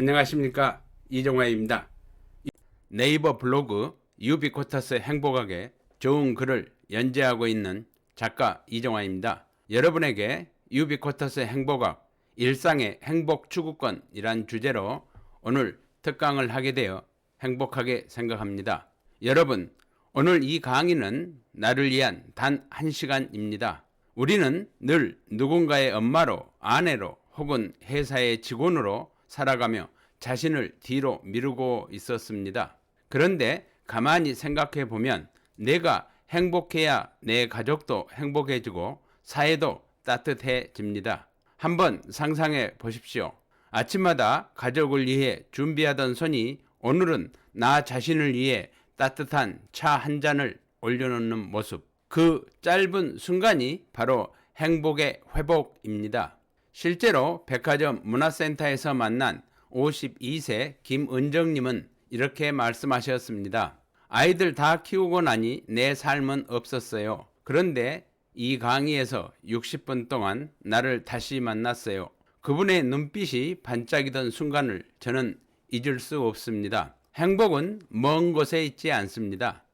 안녕하십니까, 이종화입니다. 네이버 블로그 유비쿼터스 행복하게 좋은 글을 연재하고 있는 작가 이종화입니다. 여러분에게 유비쿼터스 행복학 일상의 행복 추구권이란 주제로 오늘 특강을 하게 되어 행복하게 생각합니다. 여러분, 오늘 이 강의는 나를 위한 단 1시간입니다. 우리는 늘 누군가의 엄마로, 아내로 혹은 회사의 직원으로 살아가며 자신을 뒤로 미루고 있었습니다. 그런데 가만히 생각해 보면 내가 행복해야 내 가족도 행복해지고 사회도 따뜻해집니다. 한번 상상해 보십시오. 아침마다 가족을 위해 준비하던 손이 오늘은 나 자신을 위해 따뜻한 차 한 잔을 올려놓는 모습. 그 짧은 순간이 바로 행복의 회복입니다. 실제로 백화점 문화센터에서 만난 52세 김은정님은 이렇게 말씀하셨습니다. 아이들 다 키우고 나니 내 삶은 없었어요. 그런데 이 강의에서 60분 동안 나를 다시 만났어요. 그분의 눈빛이 반짝이던 순간을 저는 잊을 수 없습니다. 행복은 먼 곳에 있지 않습니다.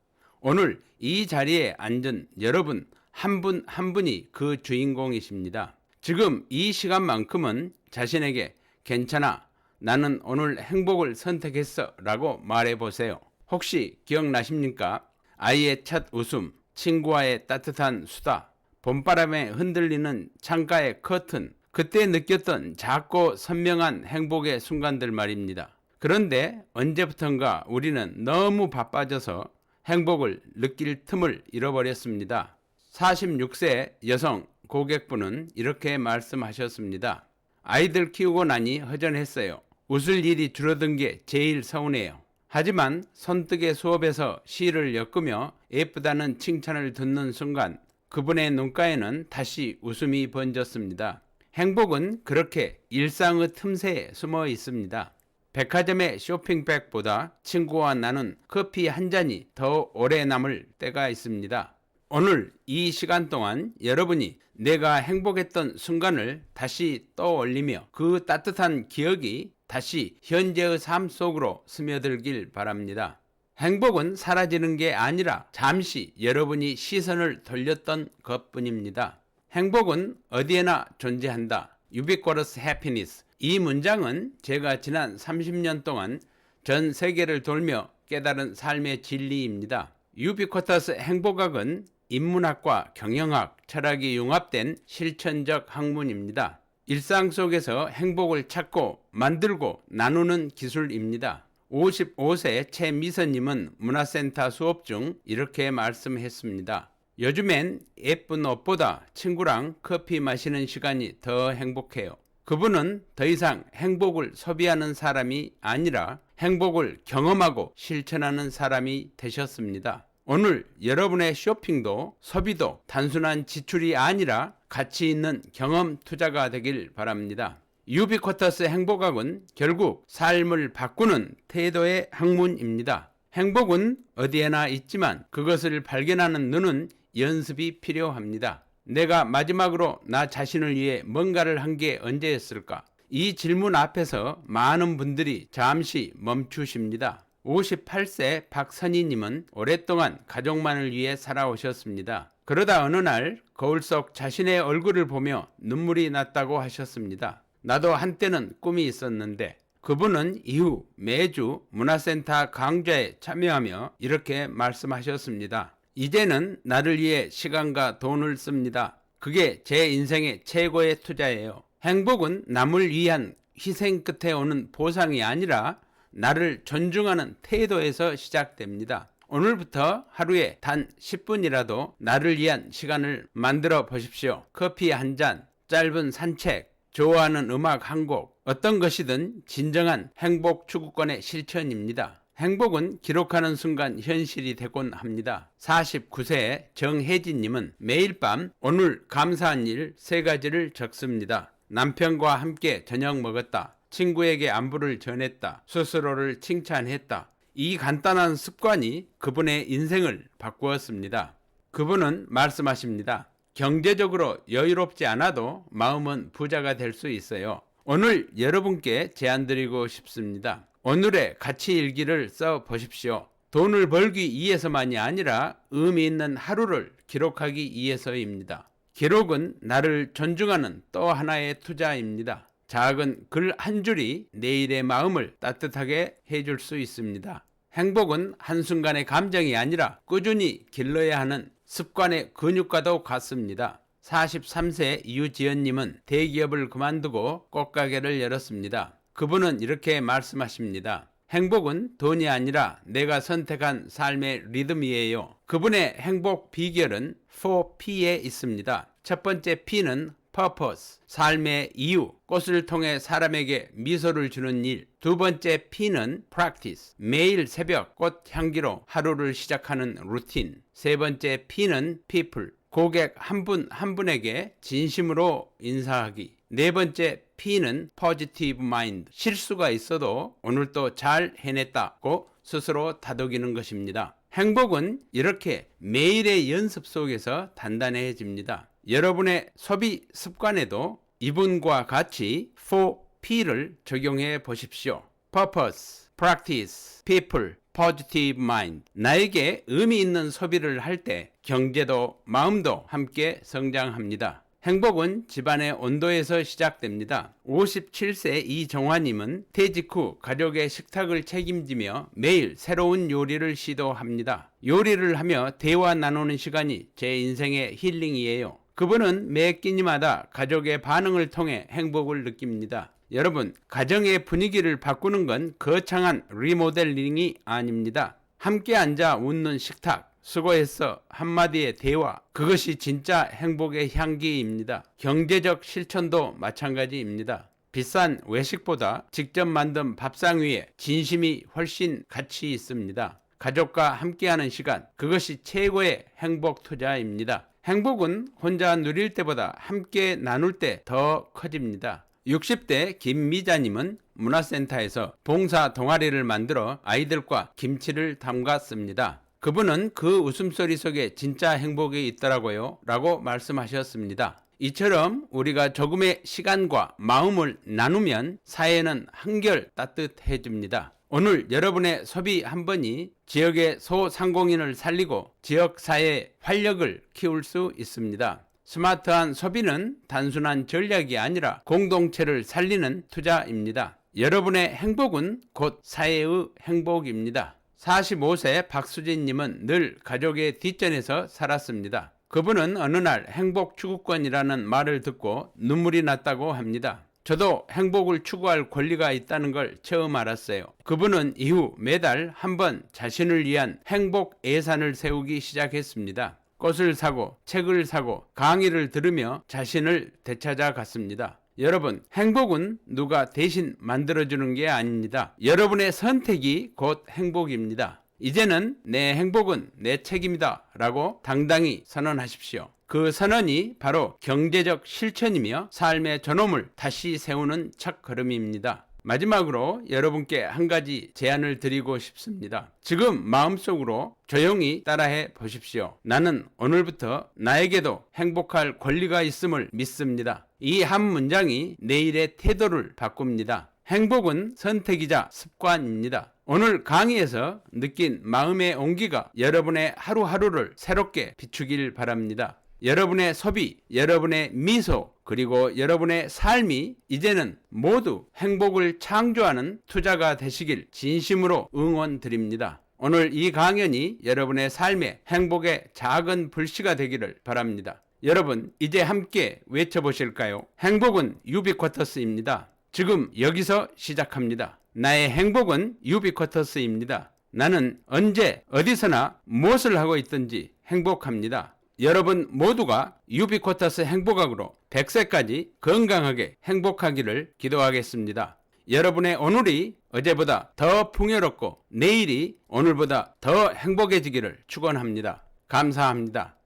오늘 이 자리에 앉은 여러분 한 분 한 분이 그 주인공이십니다. 지금 이 시간만큼은 자신에게 괜찮아, 나는 오늘 행복을 선택했어 라고 말해보세요. 혹시 기억나십니까? 아이의 첫 웃음, 친구와의 따뜻한 수다, 봄바람에 흔들리는 창가의 커튼, 그때 느꼈던 작고 선명한 행복의 순간들 말입니다. 그런데 언제부턴가 우리는 너무 바빠져서 행복을 느낄 틈을 잃어버렸습니다. 46세 여성 고객분은 이렇게 말씀하셨습니다. 아이들 키우고 나니 허전했어요. 웃을 일이 줄어든 게 제일 서운해요. 하지만 손뜨개 수업에서 시를 엮으며 예쁘다는 칭찬을 듣는 순간 그분의 눈가에는 다시 웃음이 번졌습니다. 행복은 그렇게 일상의 틈새에 숨어 있습니다. 백화점의 쇼핑백보다 친구와 나눈 커피 한 잔이 더 오래 남을 때가 있습니다. 오늘 이 시간 동안 여러분이 내가 행복했던 순간을 다시 떠올리며 그 따뜻한 기억이 다시 현재의 삶 속으로 스며들길 바랍니다. 행복은 사라지는 게 아니라 잠시 여러분이 시선을 돌렸던 것뿐입니다. 행복은 어디에나 존재한다. Ubiquitous happiness. 이 문장은 제가 지난 30년 동안 전 세계를 돌며 깨달은 삶의 진리입니다. 유비쿼터스 행복학은 인문학과 경영학, 철학이 융합된 실천적 학문입니다. 일상 속에서 행복을 찾고 만들고 나누는 기술입니다. 55세 최미선님은 문화센터 수업 중 이렇게 말씀했습니다. 요즘엔 예쁜 옷보다 친구랑 커피 마시는 시간이 더 행복해요. 그분은 더 이상 행복을 소비하는 사람이 아니라 행복을 경험하고 실천하는 사람이 되셨습니다. 오늘 여러분의 쇼핑도 소비도 단순한 지출이 아니라 가치 있는 경험 투자가 되길 바랍니다. 유비쿼터스 행복학은 결국 삶을 바꾸는 태도의 학문입니다. 행복은 어디에나 있지만 그것을 발견하는 눈은 연습이 필요합니다. 내가 마지막으로 나 자신을 위해 뭔가를 한 게 언제였을까? 이 질문 앞에서 많은 분들이 잠시 멈추십니다. 58세 박선희님은 오랫동안 가족만을 위해 살아오셨습니다. 그러다 어느 날 거울 속 자신의 얼굴을 보며 눈물이 났다고 하셨습니다. 나도 한때는 꿈이 있었는데. 그분은 이후 매주 문화센터 강좌에 참여하며 이렇게 말씀하셨습니다. 이제는 나를 위해 시간과 돈을 씁니다. 그게 제 인생의 최고의 투자예요. 행복은 남을 위한 희생 끝에 오는 보상이 아니라 나를 존중하는 태도에서 시작됩니다. 오늘부터 하루에 단 10분이라도 나를 위한 시간을 만들어 보십시오. 커피 한 잔, 짧은 산책, 좋아하는 음악 한 곡, 어떤 것이든 진정한 행복 추구권의 실천입니다. 행복은 기록하는 순간 현실이 되곤 합니다. 49세 정혜진님은 매일 밤 오늘 감사한 일 3가지를 적습니다. 남편과 함께 저녁 먹었다. 친구에게 안부를 전했다. 스스로를 칭찬했다. 이 간단한 습관이 그분의 인생을 바꾸었습니다. 그분은 말씀하십니다. 경제적으로 여유롭지 않아도 마음은 부자가 될 수 있어요. 오늘 여러분께 제안 드리고 싶습니다. 오늘의 가치 일기를 써 보십시오. 돈을 벌기 위해서만이 아니라 의미 있는 하루를 기록하기 위해서입니다. 기록은 나를 존중하는 또 하나의 투자입니다. 작은 글 한 줄이 내일의 마음을 따뜻하게 해줄 수 있습니다. 행복은 한순간의 감정이 아니라 꾸준히 길러야 하는 습관의 근육과도 같습니다. 43세 유지연님은 대기업을 그만두고 꽃가게를 열었습니다. 그분은 이렇게 말씀하십니다. 행복은 돈이 아니라 내가 선택한 삶의 리듬이에요. 그분의 행복 비결은 4P에 있습니다. 첫 번째 P는 purpose, 삶의 이유, 꽃을 통해 사람에게 미소를 주는 일. 두 번째 P는 practice, 매일 새벽 꽃 향기로 하루를 시작하는 루틴. 세 번째 P는 people, 고객 한 분 한 분에게 진심으로 인사하기. 네 번째 P는 positive mind, 실수가 있어도 오늘도 잘 해냈다고 스스로 다독이는 것입니다. 행복은 이렇게 매일의 연습 속에서 단단해집니다. 여러분의 소비 습관에도 이분과 같이 4P를 적용해 보십시오. Purpose, Practice, People, Positive Mind. 나에게 의미 있는 소비를 할 때 경제도 마음도 함께 성장합니다. 행복은 집안의 온도에서 시작됩니다. 57세 이정화님은 퇴직 후 가족의 식탁을 책임지며 매일 새로운 요리를 시도합니다. 요리를 하며 대화 나누는 시간이 제 인생의 힐링이에요. 그분은 매 끼니마다 가족의 반응을 통해 행복을 느낍니다. 여러분, 가정의 분위기를 바꾸는 건 거창한 리모델링이 아닙니다. 함께 앉아 웃는 식탁, 수고했어 한마디의 대화, 그것이 진짜 행복의 향기입니다. 경제적 실천도 마찬가지입니다. 비싼 외식보다 직접 만든 밥상 위에 진심이 훨씬 가치 있습니다. 가족과 함께하는 시간, 그것이 최고의 행복 투자입니다. 행복은 혼자 누릴 때보다 함께 나눌 때 더 커집니다. 60대 김미자님은 문화센터에서 봉사 동아리를 만들어 아이들과 김치를 담갔습니다. 그분은 그 웃음소리 속에 진짜 행복이 있더라고요 라고 말씀하셨습니다. 이처럼 우리가 조금의 시간과 마음을 나누면 사회는 한결 따뜻해집니다. 오늘 여러분의 소비 한 번이 지역의 소상공인을 살리고 지역사회의 활력을 키울 수 있습니다. 스마트한 소비는 단순한 전략이 아니라 공동체를 살리는 투자입니다. 여러분의 행복은 곧 사회의 행복입니다. 45세 박수진님은 늘 가족의 뒷전에서 살았습니다. 그분은 어느 날 행복 추구권이라는 말을 듣고 눈물이 났다고 합니다. 저도 행복을 추구할 권리가 있다는 걸 처음 알았어요. 그분은 이후 매달 한 번 자신을 위한 행복 예산을 세우기 시작했습니다. 꽃을 사고 책을 사고 강의를 들으며 자신을 되찾아 갔습니다. 여러분, 행복은 누가 대신 만들어주는 게 아닙니다. 여러분의 선택이 곧 행복입니다. 이제는 내 행복은 내 책임이다 라고 당당히 선언하십시오. 그 선언이 바로 경제적 실천이며 삶의 존엄을 다시 세우는 첫걸음입니다. 마지막으로 여러분께 한 가지 제안을 드리고 싶습니다. 지금 마음속으로 조용히 따라해 보십시오. 나는 오늘부터 나에게도 행복할 권리가 있음을 믿습니다. 이 한 문장이 내일의 태도를 바꿉니다. 행복은 선택이자 습관입니다. 오늘 강의에서 느낀 마음의 온기가 여러분의 하루하루를 새롭게 비추길 바랍니다. 여러분의 소비, 여러분의 미소, 그리고 여러분의 삶이 이제는 모두 행복을 창조하는 투자가 되시길 진심으로 응원드립니다. 오늘 이 강연이 여러분의 삶에 행복의 작은 불씨가 되기를 바랍니다. 여러분, 이제 함께 외쳐보실까요? 행복은 유비쿼터스입니다. 지금 여기서 시작합니다. 나의 행복은 유비쿼터스입니다. 나는 언제 어디서나 무엇을 하고 있든지 행복합니다. 여러분 모두가 유비쿼터스 행복학으로 100세까지 건강하게 행복하기를 기도하겠습니다. 여러분의 오늘이 어제보다 더 풍요롭고 내일이 오늘보다 더 행복해지기를 축원합니다. 감사합니다.